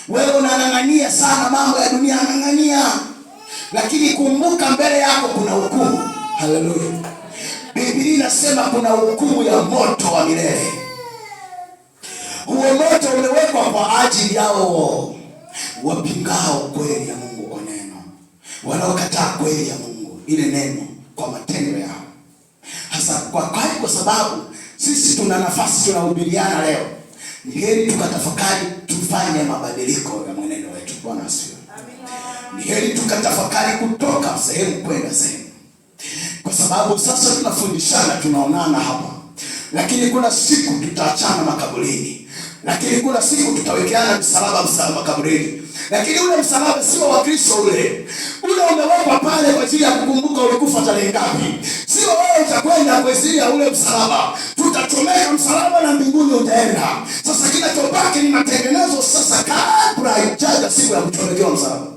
Wewe unang'ang'ania sana mambo ya dunia, ng'ang'ania, lakini kumbuka mbele yako kuna hukumu. Haleluya. Biblia inasema kuna hukumu ya moto wa milele. Huo moto umewekwa kwa ajili yao wapingao kweli ya Mungu kwa neno, wanaokataa kweli ya Mungu, ile neno, kwa matendo yao. Hasa kwa sababu sisi tuna nafasi, tunahubiriana leo, ni heri tukatafakari, tufanye mabadiliko ya mwenendo wetu. Bwana asifiwe. Ni heri tukatafakari kutoka sehemu kwenda sehemu, kwa sababu sasa tunafundishana, tunaonana hapa, lakini kuna siku tutaachana makaburini, lakini kuna siku tutawekeana msalaba makaburini. Lakini ule msalaba sio wa Kristo, ule umewekwa pale kwa ajili ya kukumbuka ulikufa tarehe ngapi. Sio wewe utakwenda kwa ajili ya ule msalaba. Tutachomeka msalaba na mbinguni utaenda. Sasa kinachobaki ni matengenezo sasa kabla haijaja siku ya kuchomekewa msalaba.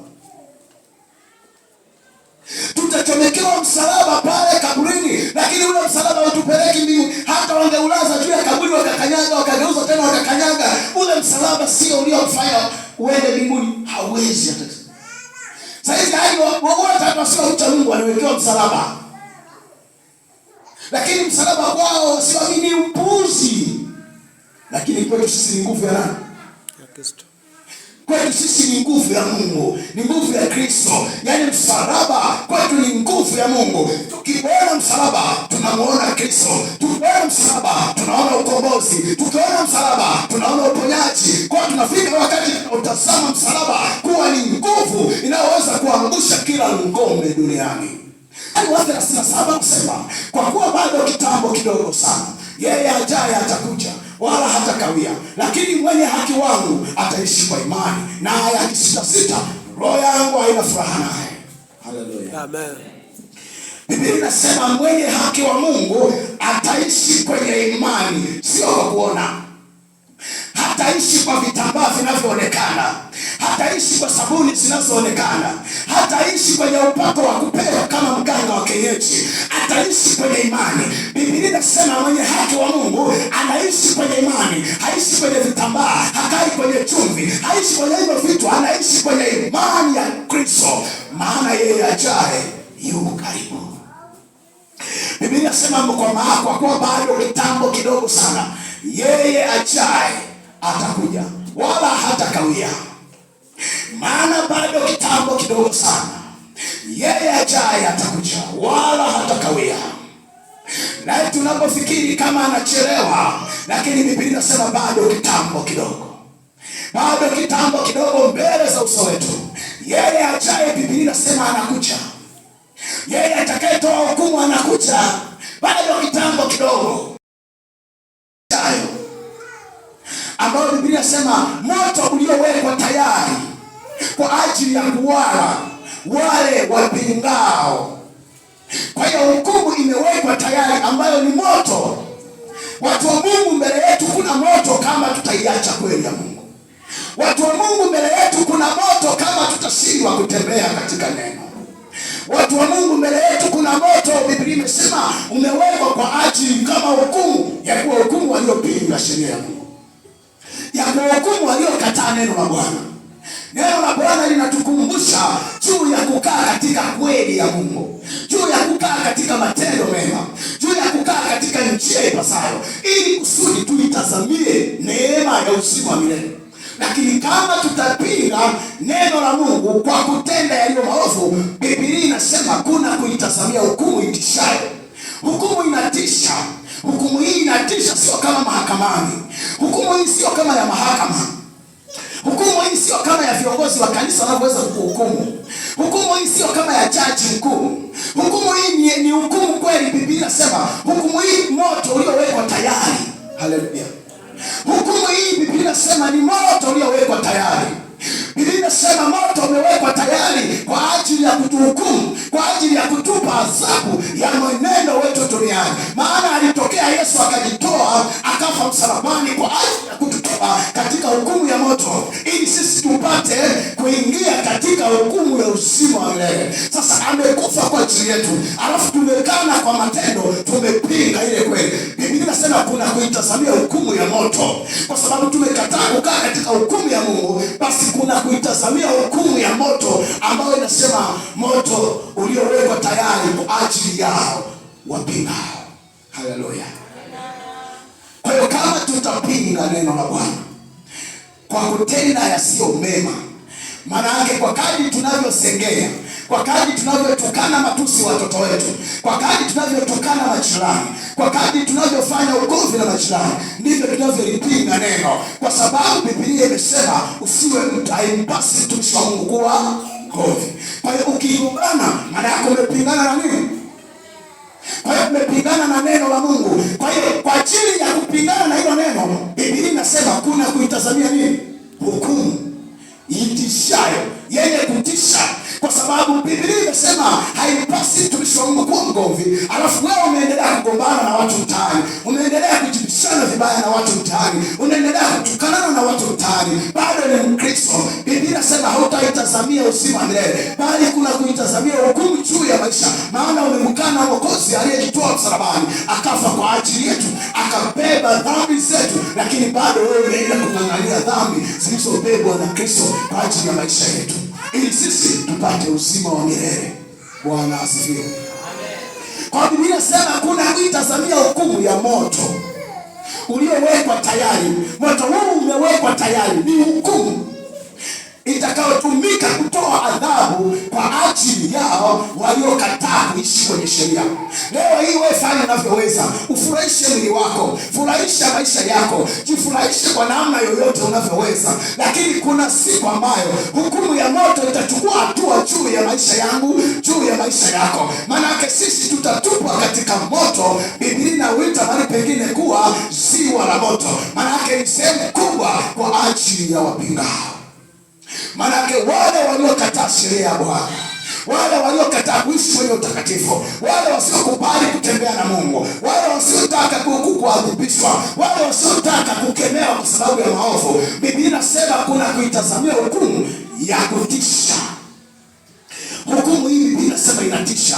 Tutachomekewa msalaba pale kaburini, lakini ule msalaba utupeleki mbinguni. Hata wangeulaza juu ya kaburi wakakanyaga, wakageuza tena wakakanyaga, ule msalaba sio uliofanya uende mbinguni. Hawezi hata. Sasa hayo wote wasio mcha Mungu wanawekewa msalaba, lakini msalaba kwao siamini upuzi. Lakini kwetu sisi ni nguvu ya nani? Ya Kristo. Kwetu sisi ni nguvu ya Mungu, ni nguvu ya Kristo. Yaani msalaba kwetu ni nguvu ya Mungu. Tukiona msalaba tunamuona Kristo. Tukiona msalaba tunaona ukombozi. Tukiona msalaba tunaona uponyaji. Kwa tunafika wakati tunatazama msalaba kuwa ni nguvu inayoweza kuangusha kila ngome duniani. Watu 37 kusema, kwa kuwa bado kitambo kidogo sana, yeye ajaye atakuja wala hatakawia, lakini mwenye haki wangu ataishi kwa imani, naye akisitasita, roho yangu haina furaha naye. Haleluya. Amen. Biblia inasema mwenye haki wa Mungu ataishi kwenye imani, sio kwa kuona. Hataishi kwa vitambaa vinavyoonekana, hataishi kwa sabuni zinazoonekana, hataishi kwenye upako wa kupewa kama mganga wa kienyeji. Ataishi kwenye imani. Biblia inasema mwenye haki wa Mungu anaishi kwenye imani, haishi kwenye vitambaa, hakai kwenye chumvi, haishi kwenye hivyo vitu, anaishi kwenye imani ya Kristo, maana yeye ajaye yuko karibu. Biblia inasema kwa kuwa bado kitambo kidogo sana, yeye ajaye atakuja wala hatakawia. Maana bado kitambo kidogo sana, yeye ajaye atakuja wala hatakawia. Na tunapofikiri kama anachelewa, lakini Biblia inasema bado kitambo kidogo, bado kitambo kidogo mbele za uso wetu. Yeye ajaye, Biblia inasema anakuja. Yeye atakayetoa hukumu anakuja. Bado kitambo kidogo, ambao Biblia inasema moto uliowekwa tayari kwa ajili ya kuwala wale wapingao. Kwa hiyo hukumu imewekwa tayari ambayo ni moto. Watu wa Mungu, mbele yetu kuna moto kama tutaiacha kweli ya Mungu. Watu wa Mungu, mbele yetu kuna moto kama tutashindwa kutembea katika neno. Watu wa Mungu, mbele yetu kuna moto, Biblia imesema umewekwa kwa ajili kama hukumu ya kuwahukumu waliopinga sheria ya Mungu, ya kuwahukumu waliokataa neno la Bwana. Neno la Bwana linatukumbusha juu ya kukaa katika kweli ya Mungu, juu ya kukaa katika matendo mema, juu ya kukaa katika njia ipasayo, ili kusudi tulitazamie neema ya uzima milele. Lakini kama tutapinga neno la Mungu kwa kutenda yaliyo maovu, Biblia inasema kuna kuitazamia hukumu itishayo. Hukumu inatisha. Hukumu hii inatisha, sio kama mahakamani. Hukumu hii sio kama ya mahakama. Hukumu hii sio kama ya viongozi wa kanisa wanavyoweza kuhukumu. Hukumu hii sio kama ya jaji mkuu. Hukumu hii ni hukumu kweli. Biblia inasema hukumu hii moto uliowekwa tayari. Haleluya. Hukumu hii Biblia inasema ni moto uliowekwa tayari. Biblia inasema moto umewekwa tayari kwa ajili ya kutuhukumu, kwa ajili ya kutupa adhabu ya mwenendo wetu duniani. Maana alitokea Yesu akajitoa, akafa msalabani kwa ajili ya kututoa katika hukumu ya moto, ili sisi tupate kuingia katika hukumu ya uzima wa milele. Sasa amekufa kwa ajili yetu, alafu tumekana kwa matendo, tumepinga ile kweli. Biblia inasema kuna kuitazamia hukumu ya moto. Kwa sababu tumekataa kukaa katika hukumu ya Mungu, basi kuna kuna kuitazamia hukumu ya moto ambayo inasema moto uliowekwa tayari kwa ajili yao wapingao. Haleluya. Kwa hiyo kama tutapinga neno la Bwana kwa kutenda yasiyo mema, maana yake kwa kadri tunavyosengenya, kwa kadri tunavyotukana matusi watoto wetu, kwa kadri tunavyotukana majirani, kwa kadri tunavyofanya ugomvi na majirani, ndivyo tunavyolipinga neno. Kwa sababu Biblia imesema usiwe haimpasi mtumishi wa Mungu kuwa mgomvi. Kwa hiyo ukigombana, maana yako umepingana na nini? Kwa hiyo umepingana na neno la Mungu. Kwa hiyo kwa ajili ya kupingana na hilo neno, Biblia inasema kuna kuitazamia nini? Hukumu itishayo, yenye kutisha. Kwa sababu Biblia imesema haipasi mtumishi wa Mungu kuwa mgomvi, alafu wewe umeendelea kugombana na watu mtaani, umeendelea kujibishana vibaya na watu mtaani, unaendelea kutukana na watu mtaani, bado ni Mkristo. Biblia inasema hautaitazamia uzima milele, bali kuna kuitazamia hukumu juu ya maisha. Maana umemkana Mwokozi aliyejitoa msalabani, akafa kwa ajili yetu, akabeba dhambi zetu, lakini bado wewe unaenda kung'ang'ania dhambi zilizobebwa na Kristo kwa ajili ya maisha yetu, ili sisi tupate uzima wa milele. Bwana asifiwe. Kwa Biblia inasema kuna kuitazamia hukumu ya moto uliowekwa tayari. Moto huu umewekwa tayari, ni hukumu itakayotumika kutoa adhabu kwa ajili yao waliokataa kuishi kwenye sheria. Leo hii wewe fanya unavyoweza, ufurahishe mwili wako, furahisha maisha yako, jifurahishe kwa namna yoyote unavyoweza, lakini kuna siku ambayo hukumu ya moto itachukua hatua juu ya maisha yangu, juu ya maisha yako. Maana yake sisi tutatupwa katika moto. Biblia inauita mahali pengine kuwa ziwa la moto. Maana yake ni sehemu kubwa kwa ajili ya wapingao. Manake wale waliokataa sheria ya Bwana, wale waliokataa kuishi kwenye utakatifu, wale wasiokubali kutembea na Mungu, wale wasiotaka kuadhibishwa, wale wasiotaka kukemewa kwa sababu ya maovu, Biblia inasema kuna kuitazamia hukumu ya kutisha. Hukumu hii Biblia inasema inatisha.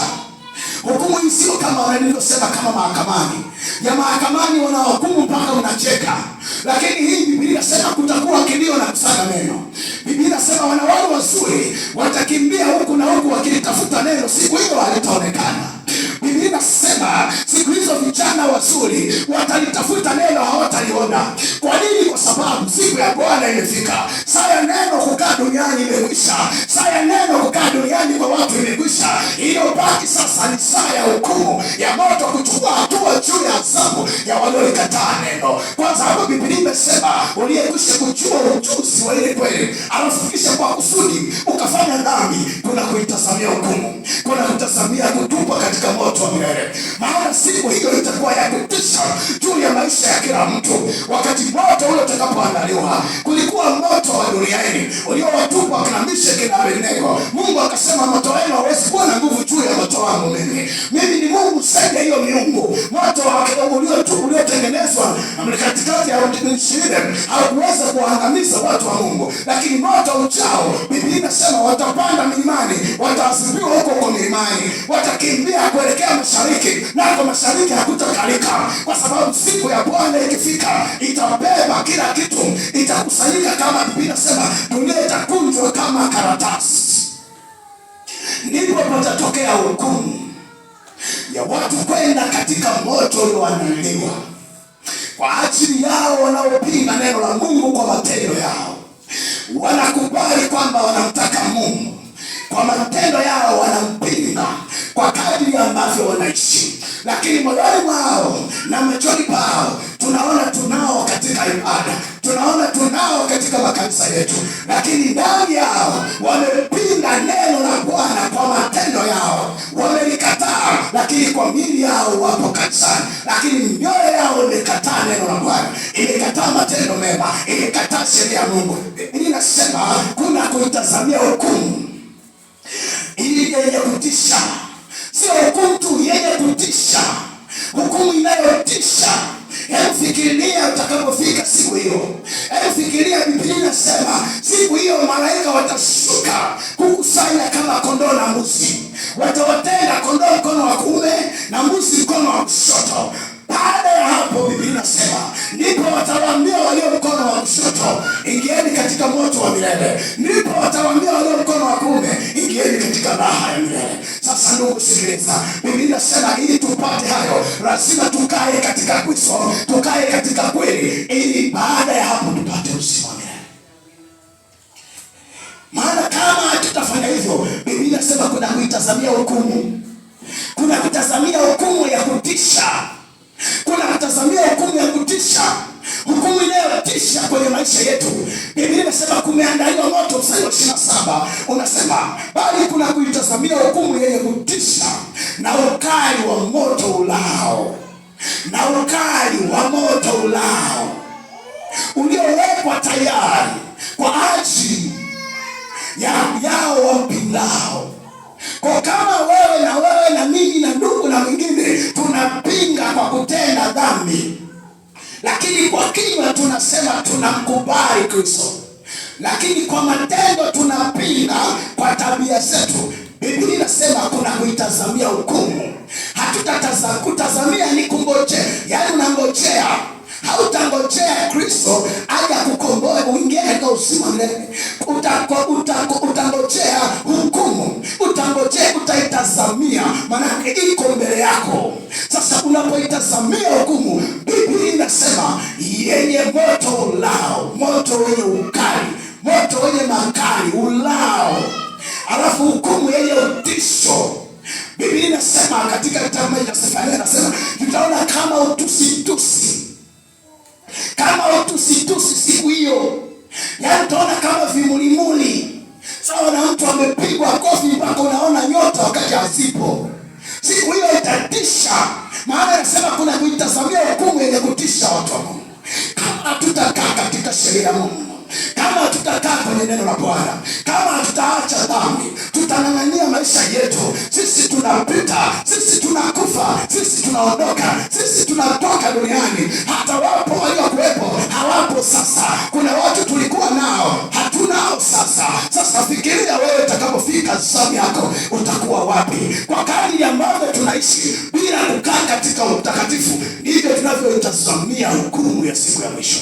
Hukumu hii sio kama wanavyosema kama mahakamani. Ya mahakamani wanahukumu mpaka unacheka. Lakini hii Biblia inasema kutakuwa kilio na kusaga meno. Biblia inasema wanawali wazuri watakimbia huku na huku wakitafuta neno, siku hiyo halitaonekana. Biblia inasema siku hizo vijana wazuri watalitafuta neno, hawataliona. Kwa nini? Kwa sababu siku ya Bwana imefika. Saa ya neno kukaa duniani imekwisha. Saa ya neno kukaa duniani kwa watu imekwisha. Iliyobaki sasa ni saa ya hukumu ya moto kuchukua hatua juu ya adhabu ya waliolikataa neno. Kwa sababu Biblia imesema uliyekwisha kujua ujuzi wa ile kweli, alafu kisha kwa kusudi ukafanya dhambi, kuna kuitazamia hukumu, kuna kutazamia kutupwa katika moto wa milele. Maana siku hiyo itakuwa ya kutisha juu ya maisha ya kila mtu. Wakati moto ule utakapoandaliwa, kulikuwa moto wa duniani uliowatupa wakina Meshaki kina Abednego. Mungu akasema moto wenu hauwezi kuwa na nguvu juu ya moto wangu mimi. Mimi ni Mungu zaidi ya hiyo miungu. Moto uliotengenezwa katikati ya shida haukuweza kuangamiza watu wa Mungu. Lakini moto ujao, Biblia inasema watapanda milimani, wataasibiwa huko milimani, watakimbia kuelekea mashariki, na kwa mashariki hakutakalika. Kwa sababu siku ya Bwana ikifika, itabeba kila kitu, itakusanyika kama Biblia inasema dunia itakunjwa kama karatasi. Ndipo patatokea hukumu ya watu kwenda katika moto ulioandaliwa kwa ajili yao wanaopinga neno la Mungu kwa matendo yao. Wanakubali kwamba wanamtaka Mungu, kwa matendo yao wanampinga kwa kadri ambavyo wanaishi. Lakini moyoni mwao na machoni pao tunaona tunao katika ibada, tunaona tunao katika makanisa yetu, lakini ndani yao wamepinga neno la Bwana kwa matendo yao. Wamelikataa, lakini kwa miili yao wapo kanisani, lakini mioyo yao imekataa neno la Bwana, imekataa matendo mema, imekataa sheria ya Mungu. Biblia inasema kuna kuitazamia hukumu ili yenye kutisha. Sio hukumu tu, yenye kutisha, hukumu inayotisha. Hebu fikiria utakapofika siku hiyo. Hebu fikiria, Biblia inasema siku hiyo malaika watashuka kukusanya kama kondoo na mbuzi. Watawatenga kondoo mkono wa kuume na mbuzi mkono wa kushoto. Baada ya hapo Biblia inasema ndipo watawaambia walio mkono wa kushoto, ingieni katika moto wa milele. Ndipo watawaambia walio mkono wa kuume, ingieni katika raha ya milele. Sasa ndugu sikiliza, Biblia inasema ili tupate hayo lazima tukae katika Kristo, tukae katika kweli, ili baada ya hapo tupate uzima wa milele. Maana kama tutafanya hivyo, Biblia inasema kuna kuitazamia hukumu. Kuna kutazamia hukumu ya kutisha. Kuna kutazamia hukumu ya kutisha. Hukumu inayotisha kwenye maisha yetu. Biblia inasema kumeandaliwa moto, mstari wa 27 unasema bali kuna kuitazamia hukumu yenye kutisha na ukali wa moto ulao. Na ukali wa moto ulao uliowekwa tayari kwa ajili yao wampingao. Kwa kama wewe na mimi na ndugu na mwingine tunapinga kwa kutenda dhambi, lakini kwa kinywa tunasema tunamkubali Kristo, lakini kwa matendo tunapinga kwa tabia zetu, Biblia inasema kuna kuitazamia hukumu. Kutazamia ni kungojea, yaani unangojea. Hautangojea Kristo aje kukomboe uingie katika uzima milele. Utangojea hukumu. Utaitazamia, maana iko mbele yako. Sasa unapoitazamia hukumu, Biblia inasema yenye moto ulao, moto wenye ukali, moto wenye makali ulao, alafu hukumu yenye utisho. Biblia inasema katika kitabu cha Sefania, inasema tutaona kama utusitusi siku hiyo. Yaani utaona kama vimulimuli, sawa na mtu amepigwa kofi mpaka unaona nyota wakati hazipo. Siku hiyo itatisha, maana inasema kuna kuitazamia hukumu yenye kutisha watu wa Mungu. Kama tutakaa katika sheria ya Mungu, kama tutakaa kwenye neno la Bwana, kama tutaacha dhambi, tutang'ang'ania maisha yetu, sisi tunapita, sisi tunakufa, sisi tunaondoka, sisi tunatoka duniani. Hata wapo waliokuwepo hawapo sasa. Kuna watu tulikuwa nao hatunao sasa. Sasa fikiria wewe utakapofika zamu yako utakuwa wapi? Kwa kadri ambavyo tunaishi bila kukaa katika utakatifu, ndivyo tunavyoitazamia hukumu ya siku ya mwisho.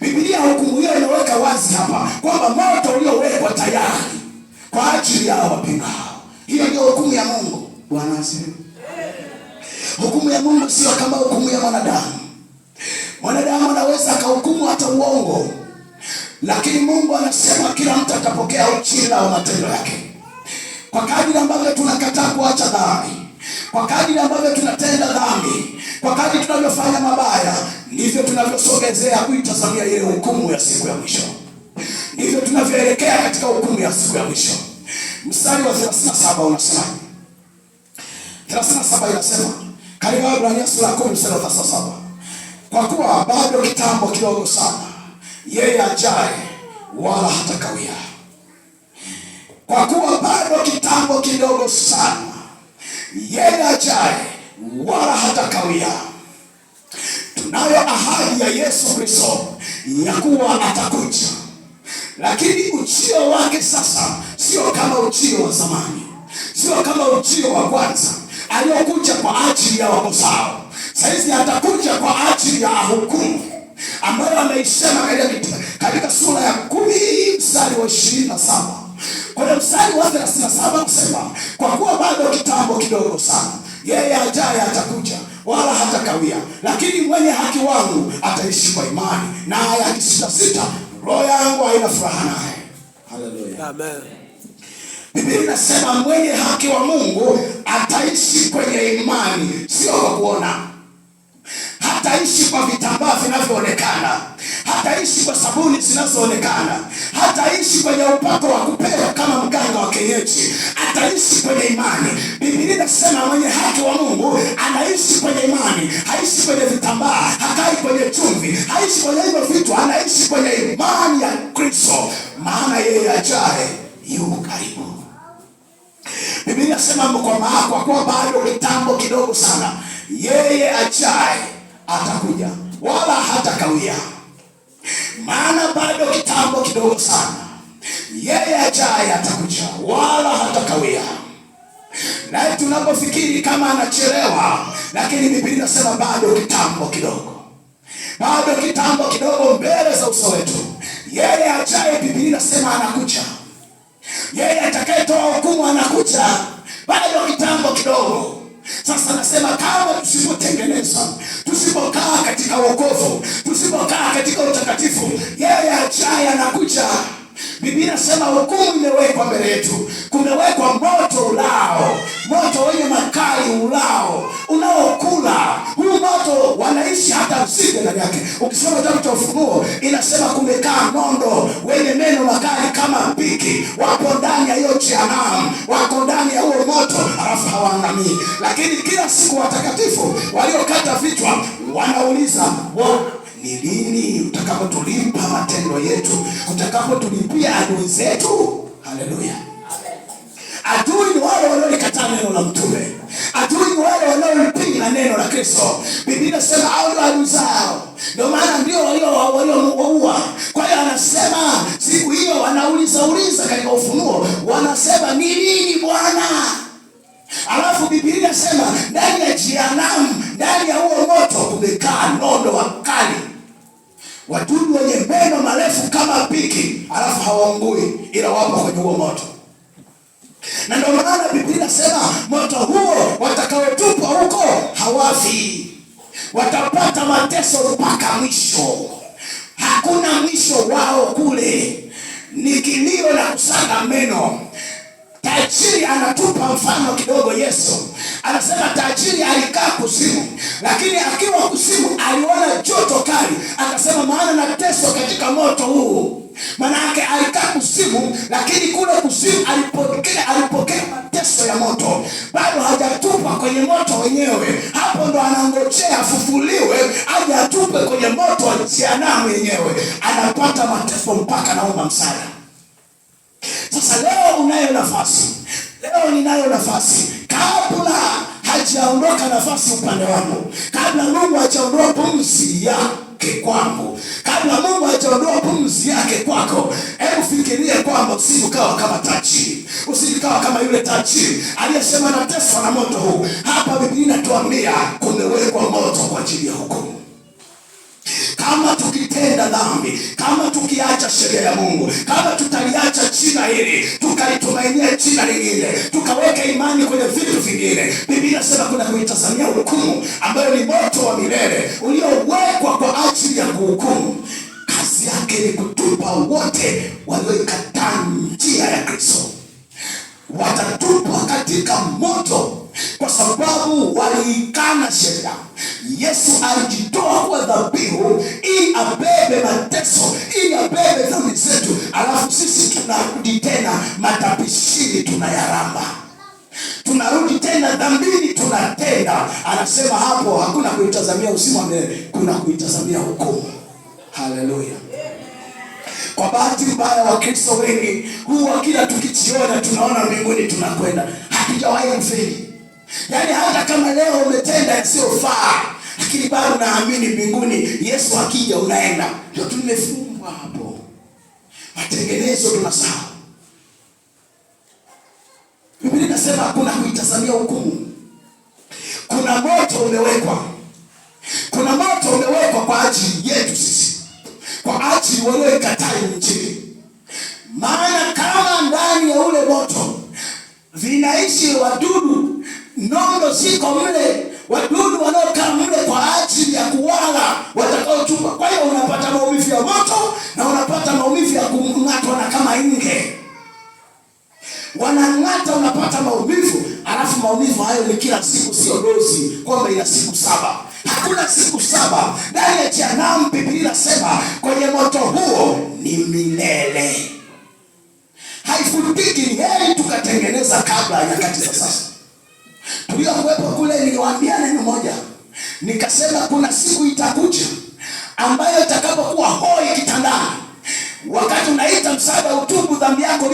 Biblia hukumu hiyo inaweka wazi hapa kwamba moto uliowekwa tayari kwa ajili yao wapingao. Hiyo ndio hukumu ya Mungu. Bwana asifiwe. Hukumu ya Mungu sio kama hukumu ya mwanadamu. Mwanadamu anaweza akahukumu hata uongo, lakini Mungu anasema kila mtu atapokea ujira wa matendo yake. Kwa kadri ambavyo tunakataa kuacha dhambi, kwa kadri ambavyo tunatenda dhambi, kwa kadri tunavyofanya mabaya, ndivyo tunavyosogezea kuitazamia ile hukumu ya siku ya mwisho. Ndivyo tunavyoelekea katika hukumu ya siku ya mwisho. Mstari wa 37 unasema, 37 inasema katika Waebrania sura 10 mstari wa 37, kwa kuwa bado kitambo kidogo sana yeye ajaye wala hatakawia. Kwa kuwa bado kitambo kidogo sana yeye ajaye wala hatakawia. Tunayo ahadi ya Yesu Kristo ya kuwa atakuja, lakini ujio wake sasa sio kama ujio wa zamani, sio kama ujio wa kwanza aliyokuja kwa ajili ya wakosao. Saizi atakuja kwa ajili ya hukumu ambayo ameisema katika sura ya 10 mstari wa 27. Kwa mstari wa 37 anasema, kwa kuwa bado kitambo kidogo sana yeye ajaye atakuja wala hatakawia, lakini mwenye haki wangu ataishi kwa imani, naye akisitasita roho yangu haina furaha naye. Haleluya, amen. Biblia inasema mwenye haki wa Mungu ataishi kwenye imani, sio kwa kuona. Hataishi kwa vitambaa vinavyoonekana, hataishi kwa sabuni zinazoonekana, hataishi kwenye upako wa kupewa kama mganga wa kienyeji. Ataishi kwenye imani. Biblia inasema mwenye haki wa Mungu anaishi kwenye imani, haishi kwenye vitambaa, hakai kwenye chumvi, haishi kwenye hivyo vitu, anaishi kwenye imani ya Kristo, maana yeye ajaye yuko karibu. Biblia inasema kwa kuwa bado kitambo kidogo sana yeye ajaye atakuja wala hatakawia. Maana bado kitambo kidogo sana yeye ajaye atakuja wala hatakawia. Na tunapofikiri kama anachelewa, lakini Biblia inasema bado kitambo kidogo, bado kitambo kidogo mbele za uso wetu. Yeye ajaye, Biblia inasema anakuja. Yeye atakayetoa hukumu anakuja, bado kitambo kidogo. Sasa nasema kama tusipotengeneza, tusipokaa katika wokovu, tusipokaa katika utakatifu, yeye ajaye anakuja. Biblia inasema hukumu imewekwa mbele yetu. Kumewekwa moto ulao, moto wenye makali ulao, unaokula. Huu moto wanaishi hata usiku ndani yake. Ukisoma kitabu cha Ufunuo inasema kumekaa nondo wenye meno makali kama piki. Wapo ndani ya hiyo jehanamu, wako ndani ya huo moto, alafu hawaangamii. Lakini kila siku watakatifu waliokata vichwa wanauliza, ni lini utakapotulipa matendo yetu, utakapotulipia adui zetu? Haleluya. Adui ni wale wanaolikataa neno la mtume. Adui ni wale wanaolipinga neno la Kristo. Biblia inasema hao ndio adui zao, ndio maana ndio waliowaua. Kwa hiyo anasema siku hiyo wanauliza katika Ufunuo, wanasema ni lini Bwana? Alafu Biblia inasema ndani ya jehanamu, ndani ya huo moto kumekaa nondo wakali, wadudu wenye meno marefu kama piki, alafu hawaungui ila wapo kwenye huo moto. Na ndio maana Biblia inasema moto huo watakaotupwa huko hawafi, watapata mateso mpaka mwisho. Hakuna mwisho wao kule, ni kilio na kusaga meno. Tajiri anatupa mfano kidogo. Yesu anasema tajiri alikaa kuzimu, lakini akiwa kuzimu aliona joto kali, akasema maana nateswa katika moto huu. Maana yake alikaa kuzimu, lakini kule kuzimu alipokea mateso ya moto. Bado hajatupwa kwenye moto wenyewe, hapo ndo anangojea afufuliwe aje atupe kwenye moto wa jehanamu yenyewe. Anapata mateso mpaka naomba msaada. Sasa leo unayo nafasi, leo ninayo nafasi, kabla hajaondoka nafasi upande wangu, kabla Mungu hajaondoa pumzi yake kwangu, kabla Mungu hajaondoa pumzi yake kwako, hebu fikiria kwamba usikawa kama tajiri, usikawa kama yule tajiri aliyesema nateswa na moto huu. Hapa Biblia inatuambia kumewekwa moto kwa ajili ya hukumu. Kama tukitenda dhambi, kama tukiacha sheria ya Mungu, kama tutaliacha jina hili tukalitumainia jina lingine, tukaweka imani kwenye vitu vingine, Biblia inasema kuna kuitazamia hukumu ambayo ni moto wa milele uliowekwa kwa ajili ya kuhukumu. Kazi yake ni kutupa wote walioikataa njia ya Kristo. Watatupwa katika moto kwa sababu waliikana sheria. Yesu alijitoa kwa dhabihu ili abebe mateso, ili abebe dhambi zetu, alafu sisi tunarudi tena matapishini, tunayaramba, tunarudi tena dhambini, tunatenda. Anasema hapo hakuna kuitazamia uzima milele, kuna kuitazamia hukumu. Haleluya. Kwa bahati mbaya Wakristo wengi huwa kila tukijiona tunaona mbinguni tunakwenda, hatujawahi mfeli. Yaani hata kama leo umetenda yasiyofaa, lakini bado naamini mbinguni Yesu akija unaenda. Ndio tumefungwa hapo. Matengenezo tunasahau. Biblia inasema kuna kuitazamia hukumu. Kuna moto umewekwa. Kuna moto umewekwa kwa ajili yetu sisi, kwa ajili walioikataa Injili. Maana kama ndani ya ule moto vinaishi wadudu, nondo ziko mle, wadudu wanaokaa mle kwa ajili ya kuwala watakaotupa. Kwa hiyo unapata maumivu ya moto na unapata maumivu ya kung'atwa na kama inge. Wanang'ata, unapata maumivu, alafu maumivu hayo ni kila siku, sio dozi kwamba ina siku 7. Hakuna siku 7 ndani ya jehanamu. Biblia inasema kwenye moto huo ni milele, haifutiki. Ni heri tukatengeneza kabla ya nyakati za sasa. Tuliokuwepo kule niliwaambia neno moja, nikasema kuna siku itakuja ambayo itakapokuwa hoi kitandani, wakati unaita msaada utubu dhambi yako